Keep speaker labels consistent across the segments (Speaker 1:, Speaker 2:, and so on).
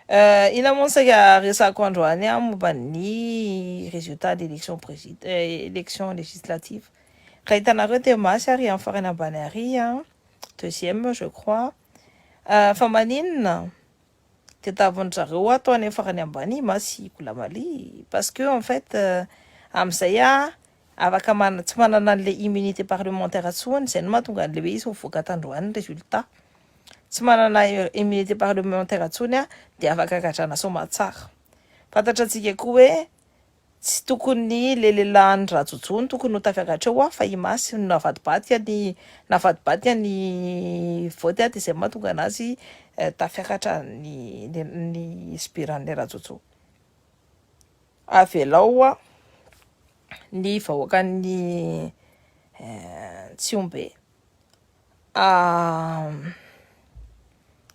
Speaker 1: Ina moa saka resako androany momba ny résultat d'élection élection législative. Raha hitanareo dia masy ary amin'ny farany ambany ary deuxième je crois. Fa maninona dia tavin-jareo atao any amin'ny farany ambany masiko lamaly parce que en fait amin'izay afaka tsy manana an'ilay immunité parlementaire intsony izay no mahatonga an'ilay hoe izy mivoaka tandroany ny résultat. Tsy manana immunité parlementaire intsony dia afaka gadrana soamantsara. Fantatra antsika koa hoe tsy tokony le lehilahy Rajoelina tokony ho tafiakatra eo fa i masy navadibady ny vote dia izay mahatonga anazy tafiakatra ny spiran'ilay Rajoelina. Avelao ny vahoakan'ny Tsiombe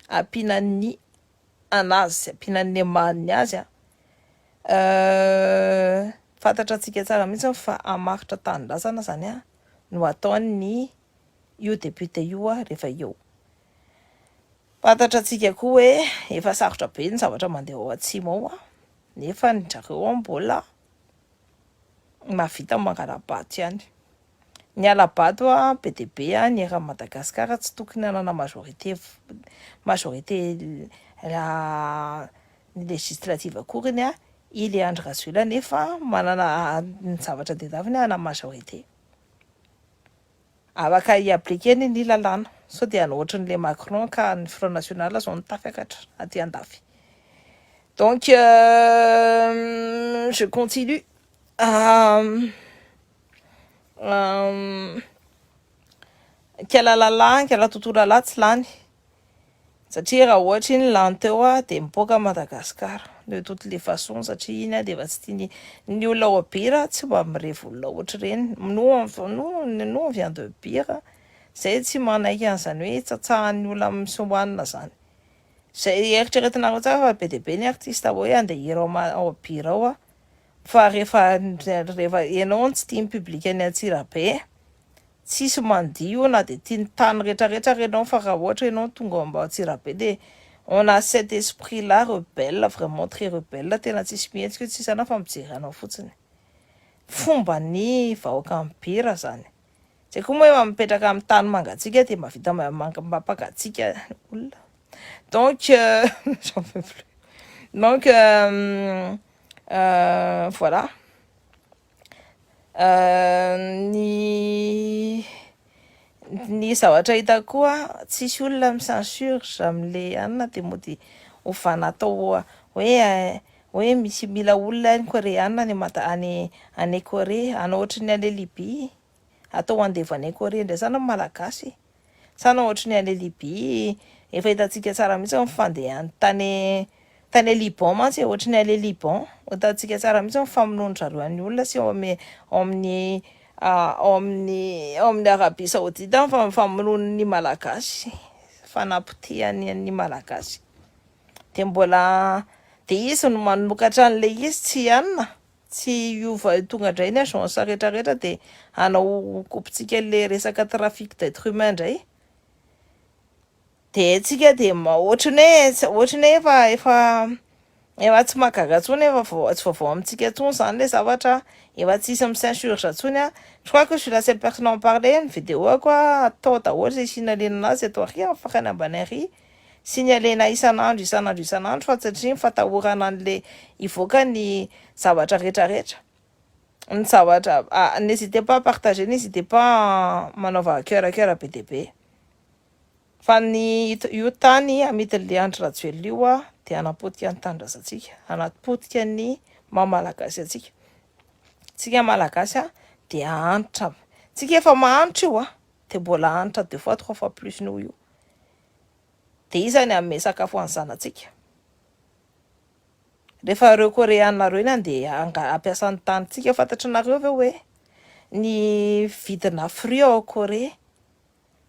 Speaker 1: ampinan'ny anazy ampinan'ny amaniny azy fantatra antsika tsara mihitsy fa hamaritra tanindrazana zany no ataony io député io rehefa eo. Fantatra antsika koa hoe efa sarotra be ny zavatra mandeha ao atsimo ao nefa ny zareo mbola mahavita mangala-bato ihany. Ny ala-bato be dia be ny era Madagasikara tsy tokony hanana majorité législative akoriny ilay Andry Rajoelina nefa manana ny zavatra tediaviny hana majorité. Afaka i-appliquer ny lalàna sao dia any ohatran'ilay Macron ka ny Front National zao ny tafiakatra aty andafy. Donc je continue. Kela lalàna, kela tontolo lalà tsy lany satria raha ohatra iny lany teo dia mipoaka Madagasikara de toutes les façons satria iny dia efa tsy tiany ny olona ao Bira tsy mba mirevy olona ohatra ireny. Nous vient de Bira zay tsy manaiky an'izany hoe tsatsahan'ny olona misomanina zany. Zay eritreretinareo tsara fa be dia be ny artista hoe andeha hira ao Bira ao fa rehefa ianao tsy tia ny public any Antsirabe tsisy mandio na dia tia ny tany rehetrarehetra renao fa raha ohatra ianao tonga ao Antsirabe dia on a cet esprit là rebelle, vraiment très rebelle, tena tsisy mihetsika tsisy anao fa mijery anao fotsiny. Fomba ny vahoaka amin'ny Bira zany. Zay koa moa efa mipetraka amin'ny tany mangatsika dia mahavita mampagatsika olona. Donc j'en peux plus. Donc voilà. Ny zavatra hitako koa tsisy olona misensure amin'ilay anina dia mody ho vanatao hoe misy mila olona ny Koreana any Korea ana ohatran'ny any Libye atao andevo any Korea indray sana malagasy sana ohatran'ny any Libye efa hitantsika tsara mihitsy mifandehan'ny tany Liban mantsy ohatran'ny any Liban hitantsika tsara mihitsy mifamonoana zareo any olona sy ao amin'ny Arabie Saoudite fa mifamonoana ny malagasy fanapotehany ny malagasy dia mbola dia izy no manomokatra an'ilay izy tsy anina tsy iova tonga indray ny agence rehetrarehetra dia hanao kopitsika ilay resaka trafic d'être humain indray dia tsika dia ohatran'ny hoe efa tsy mahagaga intsony tsy vaovao amintsika intsony zany ilay zavatra efa tsisy misensure intsony. Je crois que je suis la seule personne à en parler. Ny vidéo atao daholo izay sinalena anazy atao ary amin'ny farany ambany ary signalena isan'andro fa satria fatahorana an'ilay ivoaka ny zavatra rehetrarehetra. Ny zavatra n'hésitez pas à partager, n'hésitez pas manaova cœur be dia be. Fa ny io tany amitin'ilay Andry Rajoelina io dia hanapotika ny tanindrazantsika, hanapotika ny maha-malagasy antsika. Tsika malagasy dia antitra. Tsika efa mahantra io dia mbola antitra 2 fois 3 fois plus noho io. Dia izany amin'ny sakafo any zanantsika. Rehefa ireo Koreana ireo iny dia ampiasany tanitsika fantatranareo ve hoe ny vidina fruit ao Korea,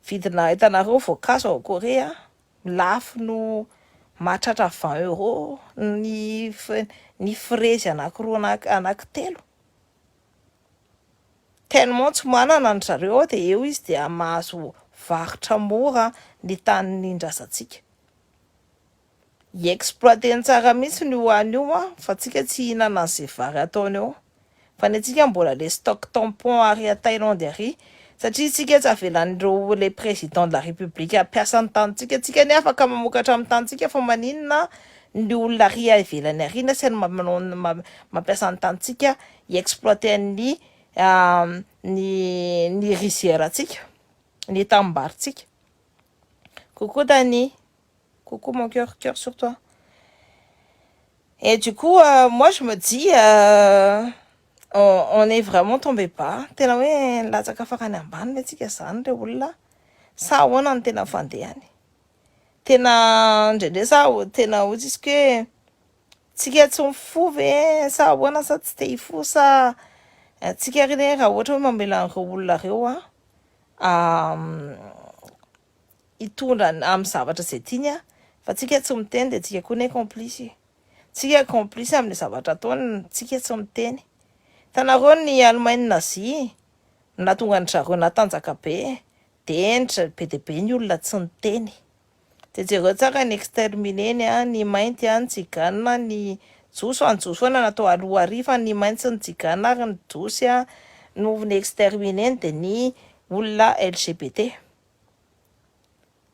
Speaker 1: vidina hitanareo voankazo ao Korea lafo no mahatratra 20 € ny frezy anankiroa anankitelo. Tellement tsy manana ny zareo dia eo izy dia mahazo varotra mora ny tany nindrazantsika. Exploiter tsara mihitsy ny hoany io fa tsika tsy hihinana an'izay vary ataony eo. Fa ny antsika mbola le stock tampon ary à Thaïlande ary satria tsika tsy avelan'ireo le président de la république ampiasa ny tanitsika, tsika ny afaka mamokatra amin'ny tanitsika fa maninona ny olona ary ivelany ary na sainy mampiasa ny tanitsika exploiter ny rizièrantsika, ny tambaritsika. Coucou Dani, coucou mon cœur sur toi. Et du coup, moi je me dis, on est vraiment tombé pas. Tena hoe latsaka farany ambany antsika zany le olona. Sa ahoana ny tena fandehany. Tena ndraindray sa tena ohatsika hoe tsika tsy mifo ve sa ahoana sa tsy te hifo sa tsika reny raha ohatra hoe mamela an'ireo olona reo hitondra amin'ny zavatra izay tiany fa tsika tsy miteny dia tsika koa ny complice. Tsika complice amin'ny zavatra ataony, tsika tsy miteny. Tanareo ny Allemagne nazi nahatonga ny zareo natanjaka be dia enitra be dia be ny olona tsy niteny. Dia jereo tsara ny extermineny ny mainty ny tsigana ny josy natao aloha ary fa ny mainty sy ny tsigana ary ny josy no ny extermineny dia ny olona LGBT.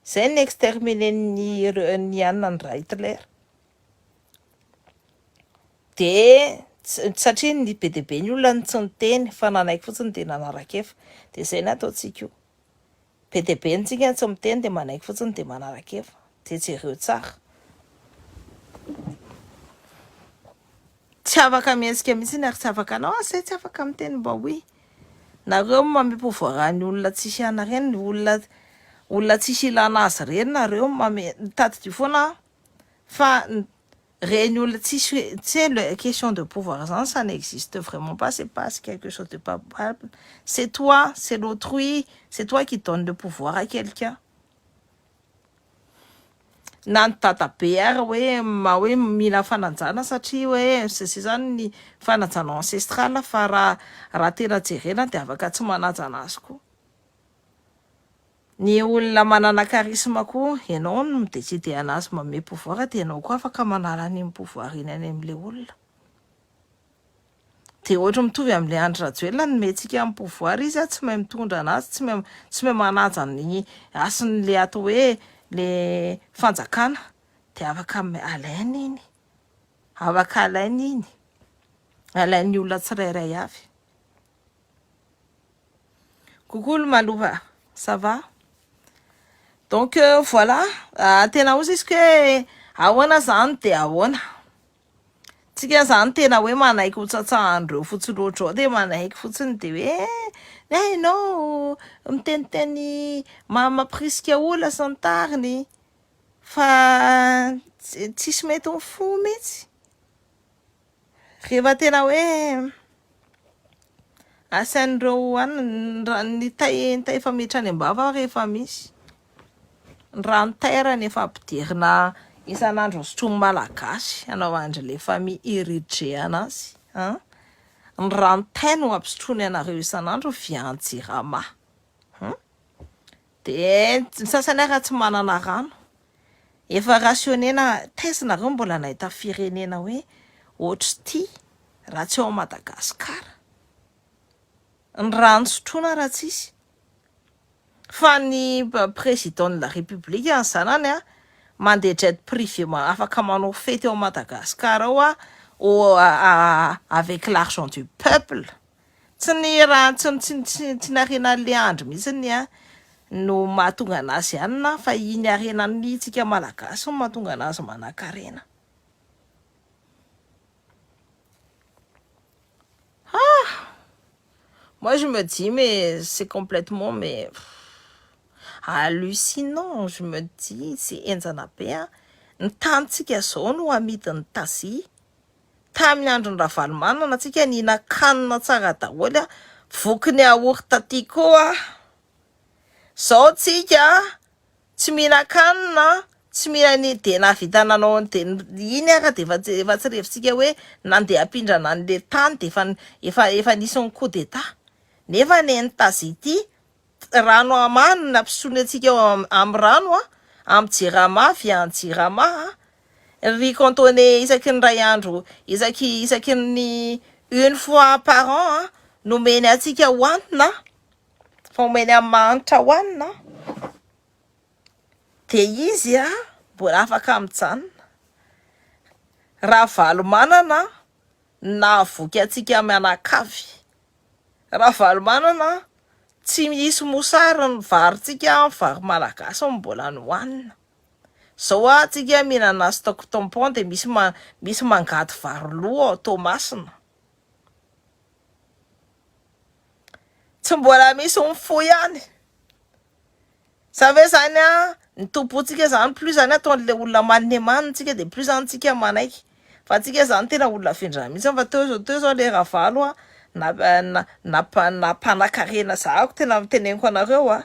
Speaker 1: Zay ny extermineny ny anona ny Hitler. Dia satria ny be dia be ny olona tsy niteny fa nanaiky fotsiny dia nanaraka-efa. Dia zay ny ataontsika io. Be dia be ntsika tsy miteny dia manaiky fotsiny dia manaraka-efa. Dia jereo tsara. Tsy afaka mihetsika mihitsy ary tsy afaka anao zay tsy afaka miteny mba hoy. Nareo mamy pouvoir ny olona tsisy ana reny, olona tsisy ilana azy reny nareo mitady foana fa reny olona tsisy, c'est la question de pouvoir zany ça n'existe vraiment pas, c'est pas quelque chose de palpable. C'est toi, c'est l'autrui, c'est toi qui donne le pouvoir à quelqu'un. Na ny dadabe ary hoe mila fanajana satria hoe zay zany ny fanajana ancestral fa raha tena jerena dia afaka tsy manajana azy koa. Ny olona manana charisme koa ianao no midécider anazy manome pouvoir dia ianao koa afaka manala ny pouvoir iny any amin'ilay olona. Dia ohatra mitovy amin'ilay Andry Rajoelina nomentsika amin'ny pouvoir izy tsy mahay mitondra anazy, tsy mahay manaja ny asin'le atao hoe le fanjakana dia afaka alainy iny. Afaka alainy iny. Alainy olona tsirairay avy. Coucou le Malouva, ça va? Donc voilà, tena ozy izy hoe ahoana zany dia ahoana. Tsika zany tena hoe manaiky ho tsatsahan'ireo fotsiny ohatrao dia manaiky fotsiny dia hoe ianao miteniteny mamaprisika olona sy ny tariny fa tsisy mety mifo mihitsy. Rehefa tena hoe asain'ireo ny tay fametrany ambava rehefa misy ny rano tairany efa ampidirina isan'andro sotromy malagasy anaovandry le famille irige anazy. Ny rano tay no ampisotrony anareo isan'andro vian-jirama. Dia ny sasany ary tsy manana rano. Efa rationnena taizinareo mbola nahita firenena hoe ohatry ity raha tsy ao Madagasikara. Ny rano sotroina raha tsisy. Fa ny président de la république ny zanany mandeha jet privé afaka manao fety ao Madagasikara ao avec l'argent du peuple. Tsy ny raha tsy narena le andro mihitsy no mahatonga anazy ihany fa iny arenan'ny tsika malagasy no mahatonga anazy manan-karena. Moi je me dis mais c'est complètement hallucinant. Je me dis c'est enjana be ny tanitsika zao no amidin'ny tazy. Tamin'ny andron'ny Ravalomanana tsika nihina-kanina tsara daholo voky ny aory taty koa. Zao tsika tsy mihina-kanina, tsy mihina dia nahavitananao dia iny ara dia efa tsy revintsika hoe nandeha hampindrana an'le tany dia efa nisy ny coup d'état. Nefa ny tazy ity rano amany nampisotrony antsika amin'ny rano amin'ny jirama vian-jirama Riz cantonné isaky ny ray andro, isaky ny une fois par an no meny atsika hoanina, fa omeny amin'ny manitra hoanina. De izy mbola afaka mijanona. Raha valo manana na voky atsika mianakavy. Raha valo manana tsy misy mosary ny varintsika, vary malagasy mbola ny hoanina. Zao atsika mihinana stock tampon de misy mangady vary loa atao masina. Tsy mbola misy mifo ihany. Sa ve zany ny tompontsika zany plus zany ataon'le olona manne manitsika de plus zany tsika manaiky. Fa tsika zany tena olona findra mihitsy fa teo zao le ravalo na mpanakarena zahako tena miteneniko anareo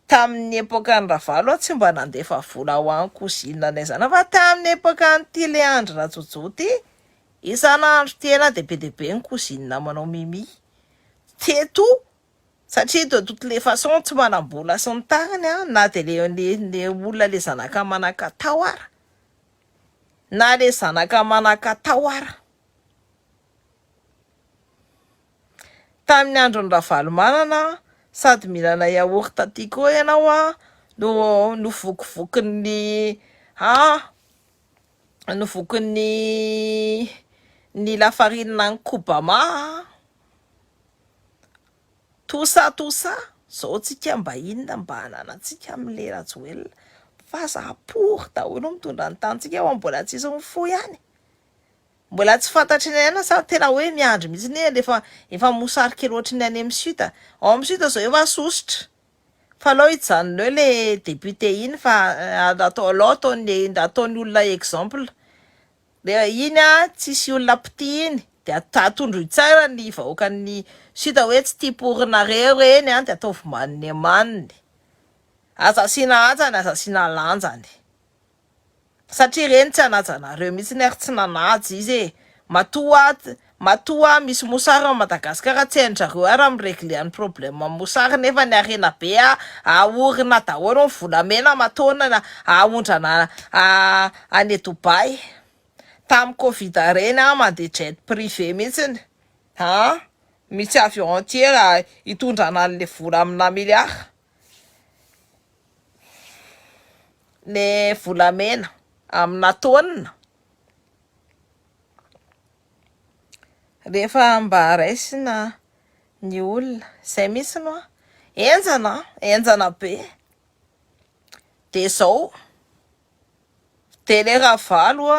Speaker 1: tamin'ny epoka ny ravalo tsy mba nandefa vola ho any kozina anay zany fa tamin'ny epoka n'ity Leandre Rajojo ty isan'andro tena de be ny kozina manao mimi teto satria de toutes les façons tsy manam-bola sy ny tariny na de le olona le zanaka manakatao ara na le zanaka manakatao ara. Tamin'ny andro ny ravalo manana sady mihinana yaourt aty koa ianao no vokivokin'ny ny lafarinina ny kobama tout ça zao tsika mba inona mba hananatsika am'le Rajoelina fa za-pory daholo mitondra ny tantsika mbola tsisy mifo ihany. Mbola tsy fantatry ny aina sa tena hoe miandry mihitsy ny efa mosary kely ohatry ny any amin'ny suite. Ao amin'ny suite zao efa sositra. Fa alao hijanona eo le député iny fa ataony olona exemple. Le iny tsisy olona piti iny de atondro tsara ny vahoakan'ny suite hoe tsy tia porinareo reny de ataovy maniny maniny. Azasiana azasiana lanjany. Satria reny tsy anajanareo mihitsy ny ary tsy nanaja izy matoa misy mosary ao Madagasikara tsy hainjareo ara miregle ny problème mosary nefa ny arena be aorina daholo ny volamena matona aondrana any Dubai. Tamin'ny Covid reny mandeha jet privé mihitsiny misy avion entier hitondrana an'le vola amina miliara le volamena amina taonina. Rehefa mba raisina ny olona zay mihitsy no enjana be de zao de le ravalo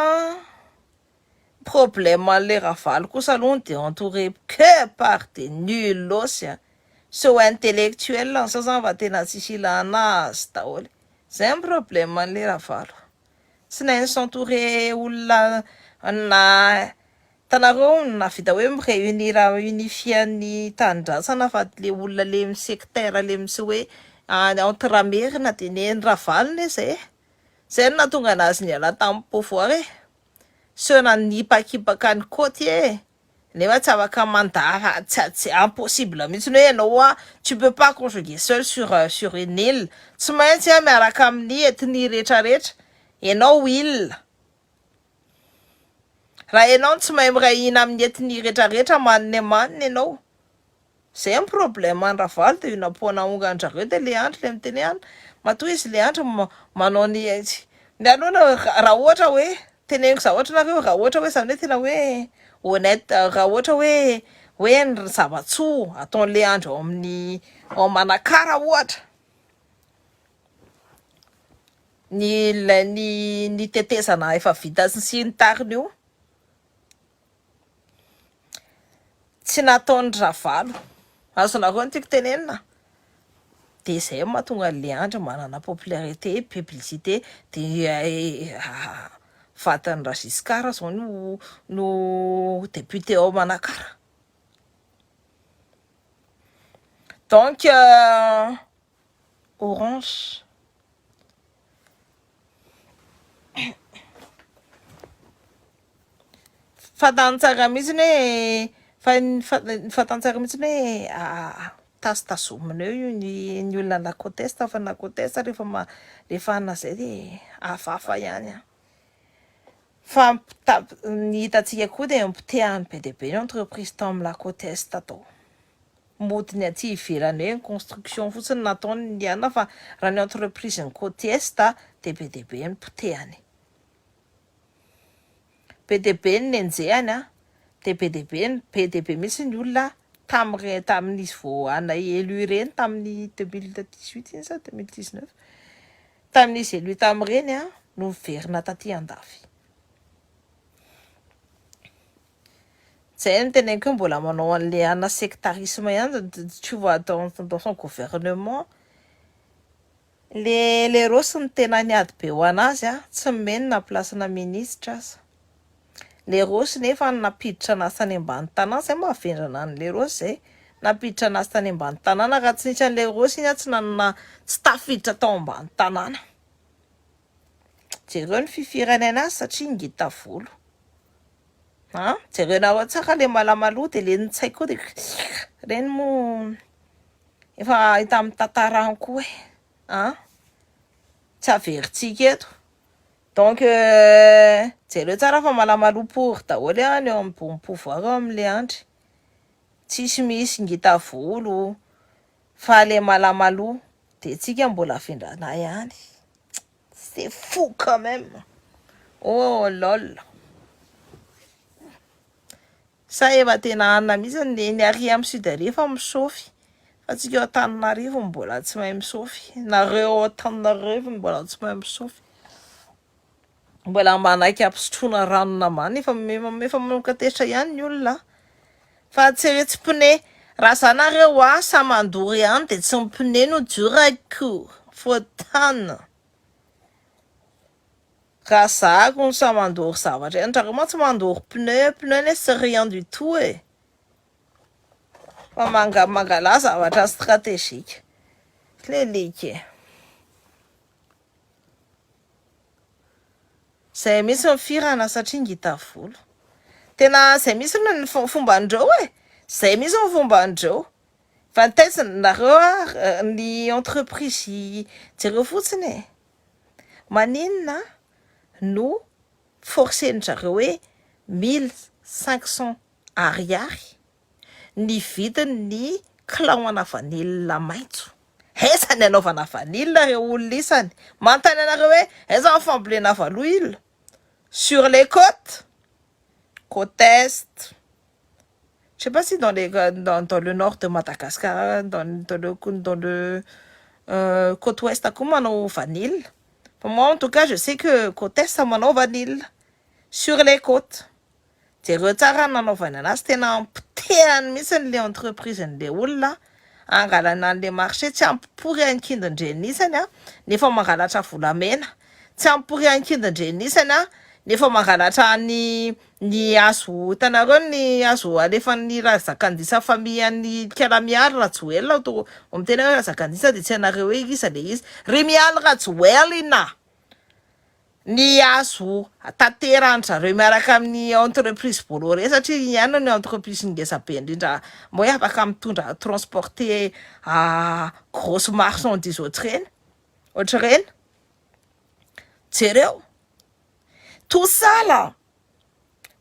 Speaker 1: problème an'le ravalo kosa aloha de entouré que par des nuls osy so intellectuel sa zany va tena tsisy ilana azy daholo. Zay ny problème an'le ravalo. Sy nainy s'entourer olona na tanareo na vita hoe unifian'ny tanindrazana fa le olona le amin'ny secteur le misy hoe entre-merina de neny ravalony zay no nahatonga anazy niala tamin'ny pouvoir so nanipakipaka ny côté nefa tsy afaka mandara tsy impossible mihitsy hoe ianao tu peux pas conjuguer seul sur une île tsy maintsy miaraka amin'ny ethnie rehetrarehetra ianao il raha ianao tsy mahay miray hina amin'ny ethnie rehetrarehetra maniny ianao. Zay ny problème any ravalo de io napoana ongandrareo de Leandre le miteny any matoa izy Leandre manao ny aloha raha ohatra hoe teneniko za ohatra nareo raha ohatra hoe zany hoe tena hoe honnête raha ohatra hoe ny zavatsoa ataon'ny Leandre ao Manakara ohatra ny tetezana efa vita sy ny tariny io tsy nataon'ny ravalo azonareo ny tiako tenenina de zay mahatonga Leandre manana popularité publicité de vatan'ny Giscard zao no député ao Manakara. Donc Orange fatantsara mihitsy fatantsara mihitsy hoe tasitazomina eo ny olona nakotesta fa nakotesta rehefa anazay de hafahafa ihany Fa ny hitantsika koa dia mipotehany be dia be ny entreprise tao amin'ny Côte Est tao. Modiny aty ivelany hoe construction fotsiny nataony niana fa raha ny entreprise ny Côte Est dia be dia be ny potehany. Be dia be ny nenjehany dia be dia be mihitsy ny olona tamin'izy vao ana élu ireny tamin'ny 2018 iny sa 2019 tamin'izy élu tamin'ireny no miverina taty andafy. Zay no teneniko hoe mbola manao an'le ana sectarisme ihany, tu vois dans son gouvernement. Le Rosy ny tena niady be ho anazy tsy meny na plasina ministra aza. Le Rosy nefa napiditra anazy tany ambany tanàna, zay mahavendrana an'le Rosy zay. Napiditra anazy tany ambany tanàna raha tsy nisy an'le Rosy iny tsy nanana tsy tafiditra tao ambany tanàna. Jereo ny fifirany anazy satria ngita volo. Jereo nareo tsaka le malamaloha dia le nitsaiko koa dia reny mo efa hita amin'ny tantarany koa tsy averitsika eto. Donc jereo tsara fa malamaloha pour daholo ny eo ambony pouvoir eo amin'le andry. Tsisy misy ngita volo fa le malamaloha dia tsika mbola afindrana ihany. C'est fou quand même. Oh lol. Sa efa tena anona mihitsy ny ary amin'ny Sud fa misofy. Fa tsika eo Antananarivo mbola tsy mahay misofy. Nareo Antananarivo mbola tsy mahay misofy. Mbola manaiky ampisotroana ranona many efa manokatestra ihany ny olona. Fa tsy pneu. Raha zanareo sa mandory ihany dia tsy ny pneu no durako. Fotana. Raha zahako ny sa mandory zavatra ihany. Trareo tsy mandory pneu. Pneu ne c'est rien du tout fa mangala zavatra stratégique. Lelika. Zay misy mifirana satria ngita volo. Tena zay misy ny fomban-dreo Zay misy ny fomban-dreo. Fa nareo ny entreprise jereo fotsiny maninona no forcen-jareo hoe 1500 ariary ny vidiny ny kilaona vanille maitso. Aiza ny anaovana vanille reo olona isany. Mantany anareo hoe aiza ny fambolena vanille sur les côtes Est. Je sais pas si dans le nord de Madagascar, dans le côte ouest à manao vanille. Pour moi, en tout cas, je sais que côte est manao vanille sur les côtes. Jereo tsara nanaovana anazy tena ampitehany mihitsy le entreprise n'le olona angalana an'le marché tsy ampipory ankindin-drenisany nefa mangalatra volamena. Tsy ampipory ankindin-drenisany nefa mangalatra ny hazo. Hitanareo ny hazo alefan'ny razakandisa famian'ny Kialamialy Rajoelina to miteny hoe razakandisa dia tsy anareo hoe iza le izy. Rimialy Rajoelina. Ny hazo tanterahany zareo miaraka amin'ny entreprise Bolloré satria ihany ny entreprise ngeza be indrindra mo hoe afaka mitondra transporter grosse marchandise ohatr'ireny. Jereo tout ça là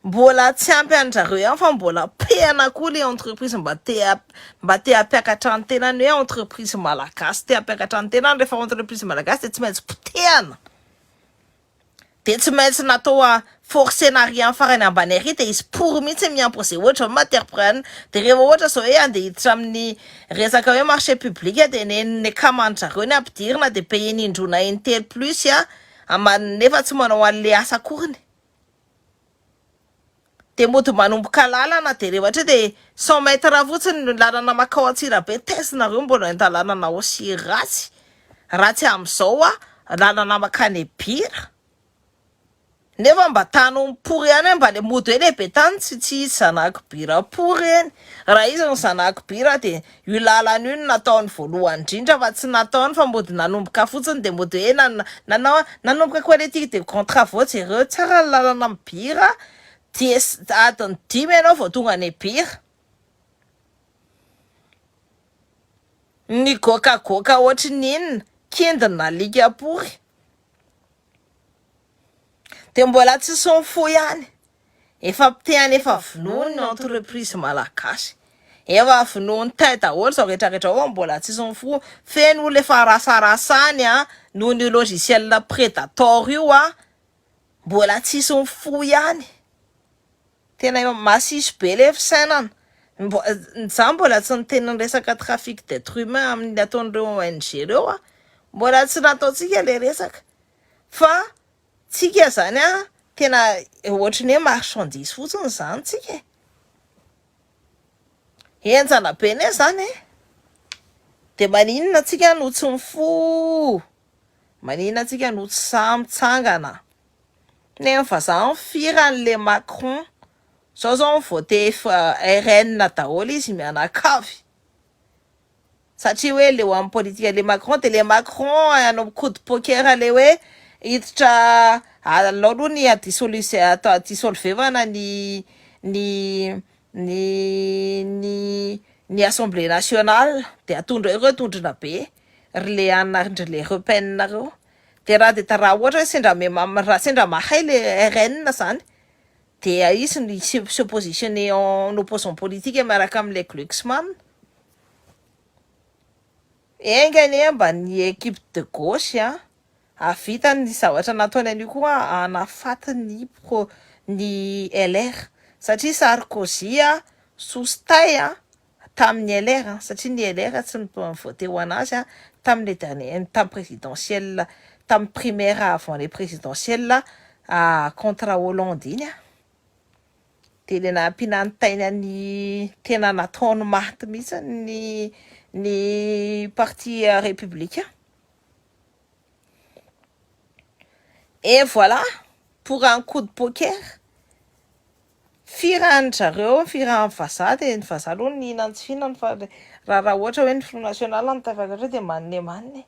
Speaker 1: mbola tsy ampy an'zareo ihany fa mbola pehana koa le entreprise mba te hampiakatra ny tenany hoe entreprise malagasy te hampiakatra ny tenany. Rehefa entreprise malagasy dia tsy maintsy potehana. Dia tsy maintsy natao forcenary amin'ny farany ambany ary dia izy pour mihitsy miampy izay ohatra matière première. Dia rehefa ohatra zao hoe andeha hiditra amin'ny resaka hoe marché public dia ny kamandry-zareo ny ampidirina dia payeny indrona intelo plus nefa tsy manao an'le asa akoriny. Dia mody manomboka lalana dia rehefa dia 100 mètres fotsiny ny lalana makao Antsirabe tesinareo mbola endalanana aussi ratsy amin'izao lalana makany Bira. Nefa mba tano mipory ihany mba le mody hoe lehibe tany tsy zanahako Bira pory eny. Raha izy ny zanahako Bira dia io lalana io no nataony voalohany indrindra fa tsy nataony fa mody nanomboka fotsiny dia mody hoe nanomboka politique de contrat vao jereo tsara ny lalana amin'ny Bira dia adiny 5 ianao vao tonga any Bira. Ny gokagoka ohatry n'inona kindina lika pory. dia mbola tsy sonfo ihany. Efa tiany efa vonoiny ny entreprise malagasy. Efa vonoiny tay daholo zao rehetrarehetra ao mbola tsy sonfo. Feno olona efa rasarasany noho ny logiciel prédateur io mbola tsy sonfo ihany. Tena masisy be le fisainana. Za mbola tsy niteny ny resaka trafic d'être humain amin'ny ataon'ireo ONG reo mbola tsy nataontsika le resaka. Fa tsika zany tena ohatrany hoe marchandise fotsiny zany tsika. Enjana be ne zany dia maninona tsika no tsy mifo, maninona tsika no tsy samitsangana. Nefa za mifiry an'le Macron zao vote RN daholo izy mianakavy. Satria hoe le amin'ny politika le Macron dia le Macron anao coup de poker le hoe hiditra alao aloha ny dissolvevana ny Assemblée nationale dia atondra ireo tondrona be ry le le Le Pen reo. Dia raha ohatra hoe sendra mahay le RN zany dia izy ny se positionner en opposant politique miaraka amin'le Glucksmann. Engany mba ny équipe de gauche avita ny zavatra nataony an'io koa anafaty ny LR satria Sarkozy sositay tamin'ny LR satria ny LR tsy nivote ho anazy tamin'ny présidentielle, tamin'ny primaire avant les présidentielles contre Hollande iny dia le nampinany taina ny tena nataony maty mihitsy ny parti républicain. Et voilà, pour un coup de poker, firan'ny zareo, firan'ny vazaha dia ny vazaha aloha ny nantsifinany fa raha ohatra hoe ny Front National no tafakatra dia manne.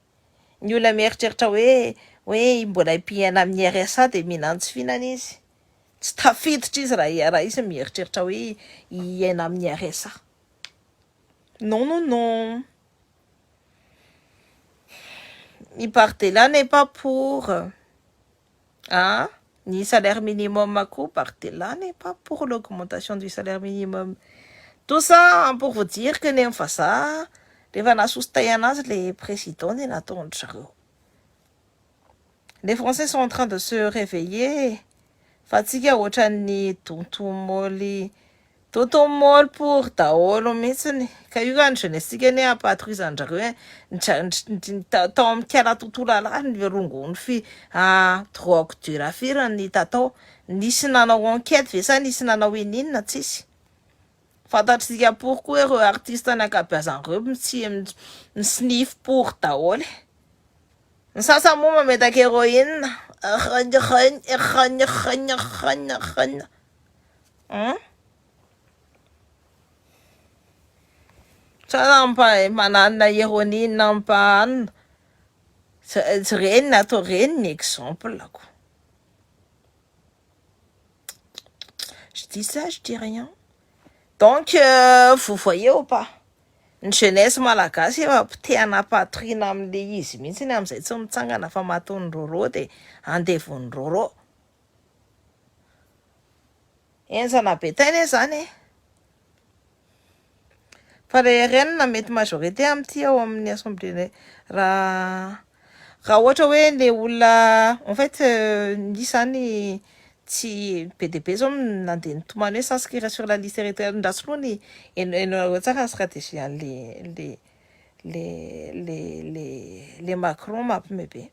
Speaker 1: Ny olona mieritreritra hoe mbola hipiaina amin'ny RSA dia minantsifinana izy. Tsy tafiditra izy raha izy mieritreritra hoe hiaina amin'ny RSA. Non. Il partait là n'est pas pour ni salaire minimum partait là n'est pas pour l'augmentation du salaire minimum. Tout ça pour vous dire que n'y fa ça rehefa nasostay anazy les présidents ny nataony zareo. Les Français sont en train de se réveiller. Fa tsika ohatran'ny tontomoly pour daholo mihitsiny. Ka io ny jeunesse-tsika ny ampatrizan-jareo tao amin'ny kiala tontolo alahy ny rongony drogue dure firy ny tatao. Nisy nanao enquête ve sa nisy nanao ininona tsisy. Fantatritsika pourquoi ireo artiste ny ankabeazan'ireo misnif pour daholo. Ny sasany moa mametaka héroïne tsara manana héroïne ampahanina reny atao reny ny exemple ako. Je dis ça, je dis rien. Donc vous voyez ou pas, ny jeunesse malagasy efa te patrina amin'le izy mihitsy amin'izay tsy mitsangana fa matony roro dia andevony roro. Enjana be taina zany fa le RN mety majorité amin'ity ao amin'ny assemblée raha ohatra hoe le olona en fait nisy zany tsy be dia be zao nandeha nitomany hoe s'inscrire sur la liste électorale ndraso aloha ny tsara ny stratégie le Macron mampimebe.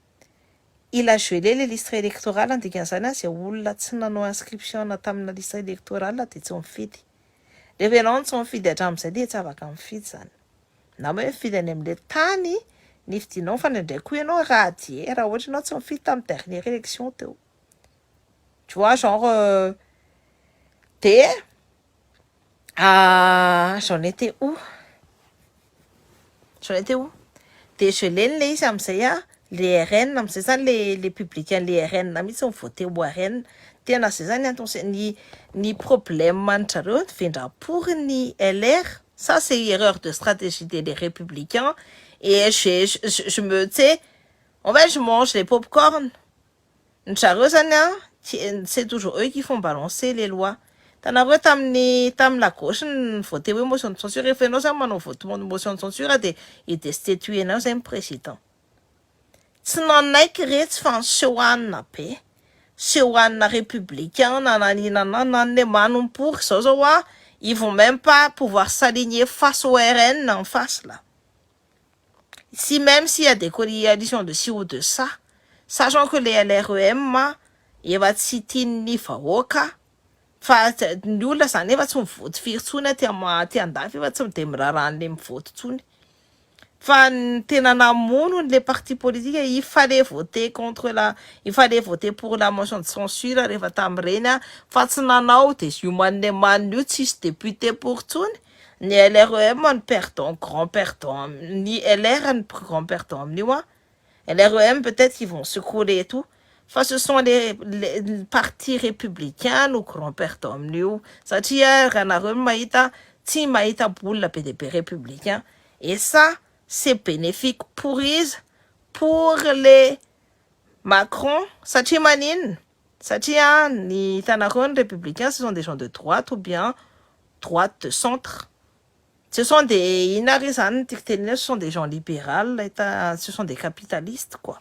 Speaker 1: Il a gelé les listes électorales andikan'izany zay olona tsy nanao inscription tamina liste électorale dia tsy mifidy. Rehefa ianao tsy mifidy hatramin'izay dia tsy afaka mifidy zany. Na hoe mifidy any amin'le tany ny fidinao fa ndraindray koa ianao radier raha ohatra ianao tsy mifidy tamin'ny dernière élection teo. Tu vois, genre j'en étais où Dia gelé le izy amin'izay les RN amin'izay zany les républicains les RN mihitsy mivoté ho RN. Tena zay zany ny problème mantrareo vendra pour ny LR. Ça c'est erreur de stratégie des républicains. Et je me tu sais en fait je mange les popcorn. Ny zareo zany c'est toujours eux qui font balancer les lois. T'en as tam la gauche, voté oui motion de censure et fait non seulement vote motion de censure et destitué dans un président. Tsy nanaiky retsy fa sehoanina be. Sehoanina républicain, nananina manompour, ils vont même pas pouvoir s'aligner face au RN en face là. Si même s'il y a des coalitions de ci ou de ça, sachant que les LREM, il va citer ni faoka, fa ny olona zany efa tsy mivoty firy tsony ty andafy efa tsy midemiraran'le mivoty tsony. Fa tena namono les partis politiques, il fallait voter il fallait voter pour la motion de censure rehefa tamreny fa tsy nanao de humanne man io tsisy député pour tsony. Ni LREM ny perdant, grand perdant, ni LR ny grand perdant amin'io. LREM peut-être qu'ils vont se couler et tout. Enfin, ce sont les partis républicains ou grand perdant amin'io. Satria ranareo mahita tsy mahita boule PDP républicain. Et ça, c'est bénéfique pour les Macron. Satria manine. Satria ni tanareo républicains, ce sont des gens de droite ou bien droite de centre. Ce sont des ce sont des gens libéraux, ce sont des capitalistes, quoi.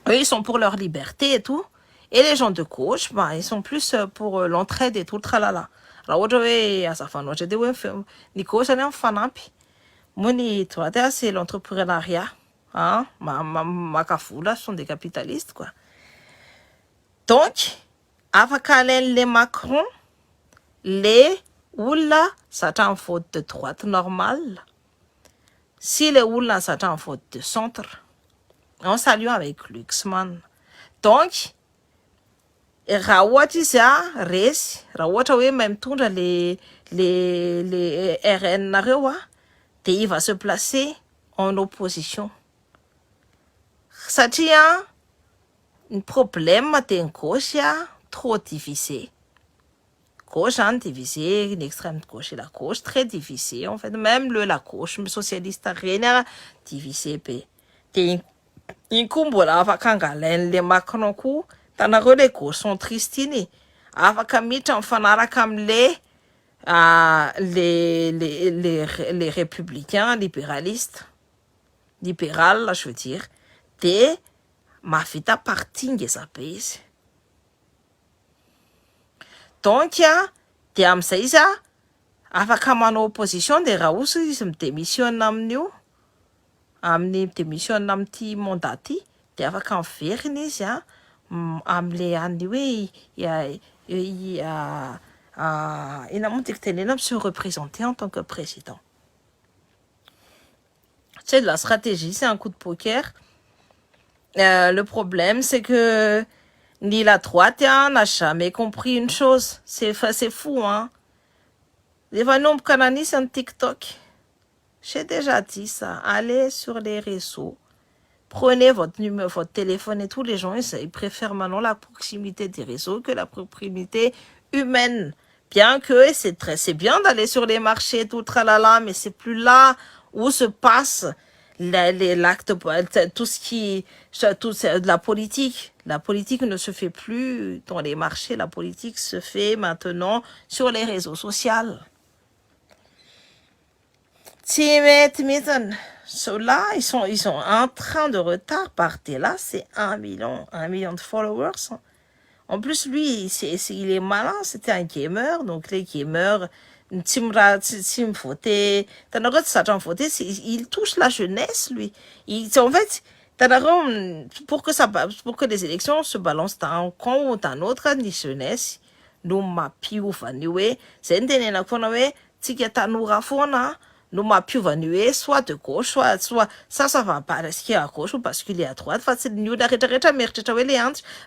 Speaker 1: Eux, ils sont pour leur liberté et tout. Et les gens de gauche, bah, ils sont plus pour l'entraide et tout, tralala. Alors, aujourd'hui, à sa fin, j'ai dit, ni gauche, elle est en fanapi. Moi, ni droite, c'est l'entrepreneuriat. Hein? Ma cafoula, ce sont des capitalistes, quoi. Donc, avec les Macron, les Oula, ça en faute de droite normale. Si les Oula, ça en faute de centre, on salue avec Luxman. Donc, Rawatisa, Res, Rawatawe, même tout les RN Narewa, il va se placer en opposition. Ça tient un problème, d'un gauche, trop divisé. Gauche, divisé, l'extrême gauche et la gauche, très divisé. En fait, même la gauche, le socialiste, rien divisé. In kumbola afaka les Macron coup, tanareo les gauche sont tristini. Afaka mitra mifanaraka am'le les républicains, libéralistes, libéral, je veux dire, de mafita parti ngeza be izy. Donc, de am'izay izy afaka manao opposition de raha ozy izy midémissionne amin'io, amin'ny démissionne amin'ity mandat ty, de afaka miverina izy am'le an'io hoe ina moa tiako tenena se représenter en tant que président. C'est de la stratégie, c'est un coup de poker. Le problème, c'est que ni la droite n'a jamais compris une chose. C'est fou, hein. Les vanons canani, c'est un TikTok. J'ai déjà dit ça. Allez sur les réseaux. Prenez votre numéro, votre téléphone et tous les gens, ils préfèrent maintenant la proximité des réseaux que la proximité humaine. Bien que c'est bien d'aller sur les marchés, tout tralala, mais c'est plus là où se passe l'acte, tout ce qui, de la politique. La politique ne se fait plus dans les marchés, la politique se fait maintenant sur les réseaux sociaux. So là, ils sont en train de retard. Partez là, c'est 1 million de followers. En plus, lui, il est malin, c'était un gamer, donc les gamers, il touche la jeunesse, lui. En fait, pour que les élections se balancent d'un camp ou d'un autre, ni jeunesse, nous m'appiuvaniwe, c'est une dernière fois, tiketanoura fona, nous m'appiuvaniwe, soit de gauche, soit, ça va pas rester à gauche ou parce qu'il est à droite, c'est nous d'arrêter, mais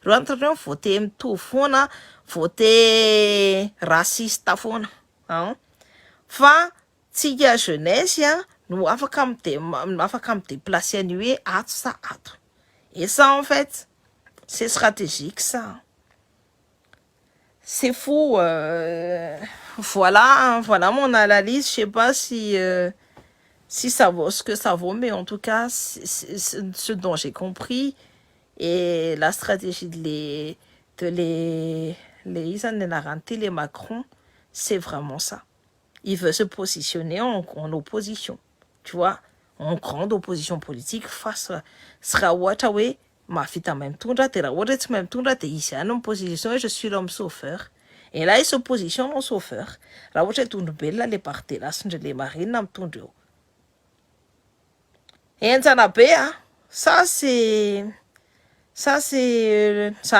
Speaker 1: rentre, voter tout fona, voter raciste fona, hein. Fa, tika jeunesse, nous avons déplacé nuit à ça. Et ça, en fait, c'est stratégique, ça. C'est fou. Voilà mon analyse. Je sais pas si ça vaut ce que ça vaut, mais en tout cas, ce dont j'ai compris, Et la stratégie les Macron, c'est vraiment ça. Il veut se positionner en opposition, tu vois, en grande opposition politique face à Srawatawe, ma fille en même temps, même temps, ici en position et je suis l'homme sauveur. Et là, il se positionne en sauveur. Là, où j'ai tout belle, les parties là, sont les marines, en tout de haut. Et en hein, ça c'est. Ça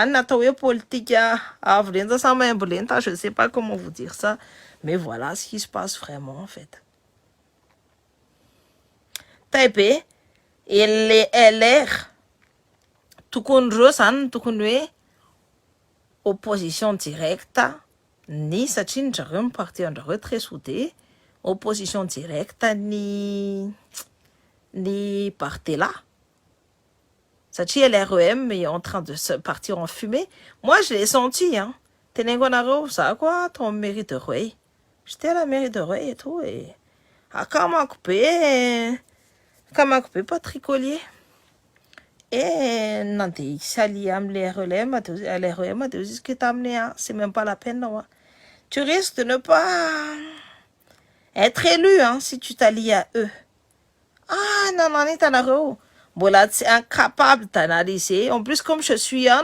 Speaker 1: n'a politique à vrai, ça m'a je ne sais pas comment vous dire ça, mais voilà ce qui se passe vraiment en fait. Taipei et les LR, tout contre ça, tout contre opposition directe, ni ça tient un parti en retrait soudé, opposition directe, ni parti là. LREM est en train de se partir en fumée. Moi, je l'ai senti, hein. Tenengonaro, ça quoi, ton mairie de Rueil. J'étais à la mairie de Rueil et tout, et... Ah, quand m'a coupé, Patrick Collier. Et non, ça lié à l'REM, ce que t'as amené, hein. C'est même pas la peine, non. Tu risques de ne pas être élu, hein, si tu t'allies à eux. Ah, non, t'en as voilà, c'est incapable d'analyser. En plus, comme je suis un